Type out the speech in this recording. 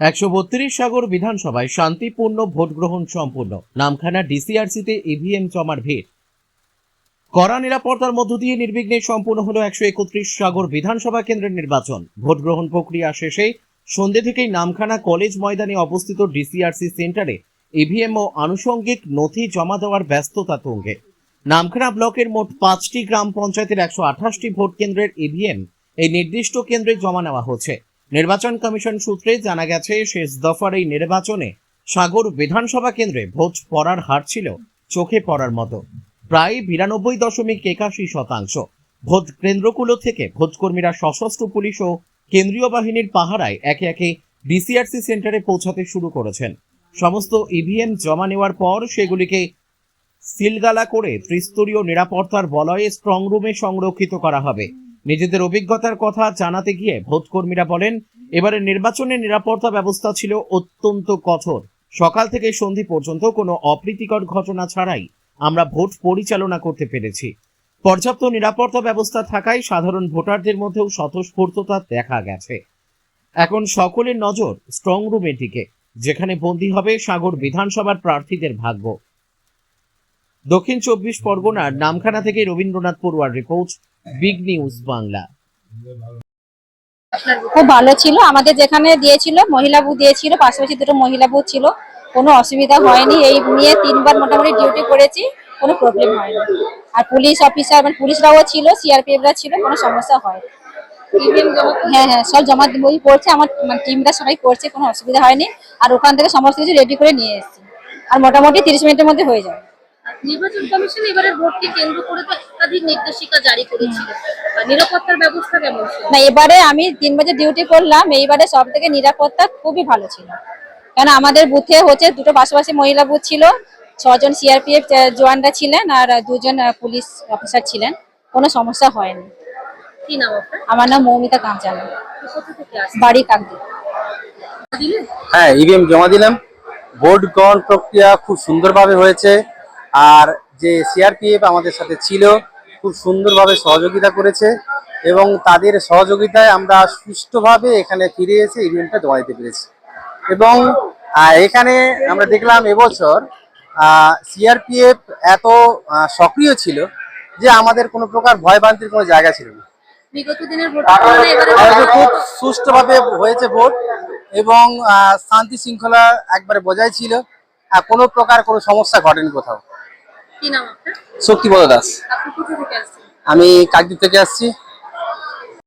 132 সাগর বিধানসভায় শান্তিপূর্ণ ভোট গ্রহণ সম্পূর্ণ। নামখানা ডিসিআরসিতে ইভিএম জমার ভিড়। কড়া নিরাপত্তার মধ্য দিয়ে নির্বিঘ্নে সম্পূর্ণ হলো 131 সাগর বিধানসভা কেন্দ্রের নির্বাচন। ভোট গ্রহণ প্রক্রিয়া শেষে সন্ধ্যে থেকেই নামখানা কলেজ ময়দানে অবস্থিত ডিসিআরসি সেন্টারে ইভিএম ও আনুষঙ্গিক নথি জমা দেওয়ার ব্যস্ততা তুঙ্গে। নামখানা ব্লকের মোট 5টি গ্রাম পঞ্চায়েতের 128টি ভোট কেন্দ্রের ইভিএম এই নির্দিষ্ট কেন্দ্রে জমা নেওয়া হচ্ছে। নির্বাচন কমিশন সূত্রে জানা গেছে, শেষ দফার এই নির্বাচনে সাগর বিধানসভা কেন্দ্রে ভোট পড়ার হার ছিল চোখে পড়ার মতো, প্রায় 92.81%। ভোট কেন্দ্রগুলো থেকে ভোটকর্মীরা সশস্ত্র পুলিশ ও কেন্দ্রীয় বাহিনীর পাহারায় একে একে ডিসিআরসি সেন্টারে পৌঁছাতে শুরু করেছেন। সমস্ত ইভিএম জমা নেওয়ার পর সেগুলিকে সিলগালা করে ত্রিস্তরীয় নিরাপত্তার বলয়ে স্ট্রং রুমে সংরক্ষিত করা হবে। নিজেদের অভিজ্ঞতার কথা জানাতে গিয়ে ভোটকর্মীরা বলেন, এবারে নির্বাচনের নিরাপত্তা ব্যবস্থা ছিল অত্যন্ত কঠোর। সকাল থেকে সন্ধে পর্যন্ত কোনো অপ্রীতিকর ঘটনা ছাড়াই আমরা ভোট পরিচালনা করতে পেরেছি। পর্যাপ্ত নিরাপত্তা ব্যবস্থা থাকায় সাধারণ ভোটারদের মধ্যেও স্বতঃস্ফূর্ততা দেখা গেছে। এখন সকলের নজর স্ট্রং রুমের দিকে, যেখানে বন্দী হবে সাগর বিধানসভার প্রার্থীদের ভাগ্য। দক্ষিণ 24 পরগনার নামখানা থেকে রবীন্দ্রনাথ পড়ুয়ার রিপোর্ট, বিগ নিউজ বাংলা। খুব ভালো ছিল। আমাদের যেখানে দিয়েছিল মহিলা বুথ দিয়েছিল, পাশাপাশি দুটো মহিলা বুথ ছিল, কোনো অসুবিধা হয়নি। এই নিয়ে 3বার মোটামুটি ডিউটি করেছি, কোনো প্রবলেম হয়নি। আর পুলিশ অফিসার মানে পুলিশরাও ছিল, সিআরপিএফরা ছিল, কোনো সমস্যা হয়নি। হ্যাঁ, সব জমা বই পড়ছে, আমার টিমরা সবাই করছে, কোনো অসুবিধা হয়নি। আর ওখান থেকে সমস্ত কিছু রেডি করে নিয়ে এসেছি, আর মোটামুটি 30 মিনিটের মধ্যে হয়ে যাবে। নির্বাচন কমিশন এবারে ভোটকে কেন্দ্র করে তো একাধিক নির্দেশিকা জারি করেছিল। নিরাপত্তার ব্যবস্থা কেমন ছিল? না, এবারে আমি 3 বছর ডিউটি করলাম, এইবারে সব থেকে নিরাপত্তা খুবই ভালো ছিল। কেন আমাদের বুথে হচ্ছে দুটো পাশাপাশি মহিলা বুথ ছিল, 6 জন সিআরপিএফ জওয়ানরা ছিলেন আর 2 জন পুলিশ অফিসার ছিলেন, কোনো সমস্যা হয়নি। কি নাম আপনার? আমার নাম মৌমিতা কাঞ্চালা, কোথা থেকে আসছেন? বাড়ি কাকদি। হ্যাঁ, ইভিএম জমা দিলাম। ভোট গ্রহণ প্রক্রিয়া খুব সুন্দরভাবে হয়েছে। আর যে সিআরপিএফ আমাদের সাথে ছিল, খুব সুন্দরভাবে সহযোগিতা করেছে এবং তাদের সহযোগিতায় আমরা সুষ্ঠুভাবে এখানে ফিরে এসে ইভিএমটা জমা দিতে পেরেছি। এবং এখানে আমরা দেখলাম এবছর সিআরপিএফ এত সক্রিয় ছিল যে আমাদের কোনো প্রকার ভয় ভ্রান্তির কোনো জায়গা ছিল না। বিগত দিনের ভোট খুব সুষ্ঠুভাবে হয়েছে ভোট এবং শান্তি শৃঙ্খলা একবারে বজায় ছিল, কোনো প্রকার কোনো সমস্যা ঘটেনি কোথাও। কি নাম আপনার? শক্তিপদ দাস। আপনি কোথা থেকে আসছেন? আমি কাকদ্বীপ থেকে আসছি।